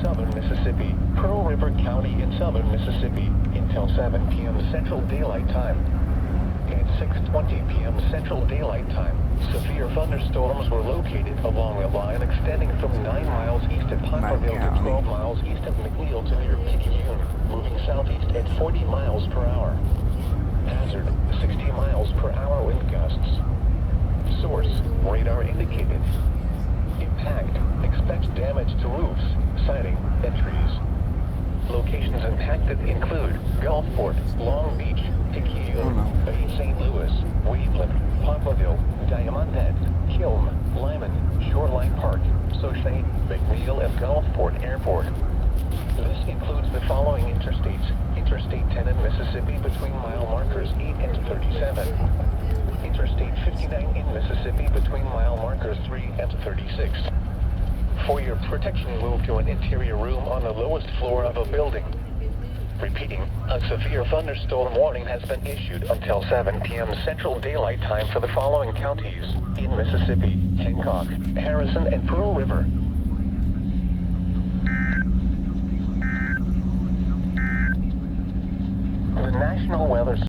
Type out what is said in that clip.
southern Mississippi, Pearl River County in southern Mississippi, until 7 p.m. Central Daylight Time. At 6:20 p.m. Central Daylight Time, severe thunderstorms were located along a line extending from 9 miles east of Poplarville to 12 miles east of McNeil to near Picayune, moving southeast at 40 miles per hour. Hazard, 60 miles per hour wind gusts. Source, radar indicated. Impact, expect damage to roofs, siding, and trees. Locations impacted include Gulfport, Long Beach, Picayune, Bay St. Louis, Waveland, Poplarville, Diamond Head, Kiln, Lyman, Shoreline Park, Sauget, McNeil, and Gulfport Airport. This includes the following interstates: Interstate 10 in Mississippi between mile markers 8 and 37. Interstate 59 in Mississippi between mile markers 3 and 36. For your protection, move to an interior room on the lowest floor of a building. Repeating, a severe thunderstorm warning has been issued until 7 p.m. Central Daylight Time for the following counties in Mississippi: Hancock, Harrison, and Pearl River.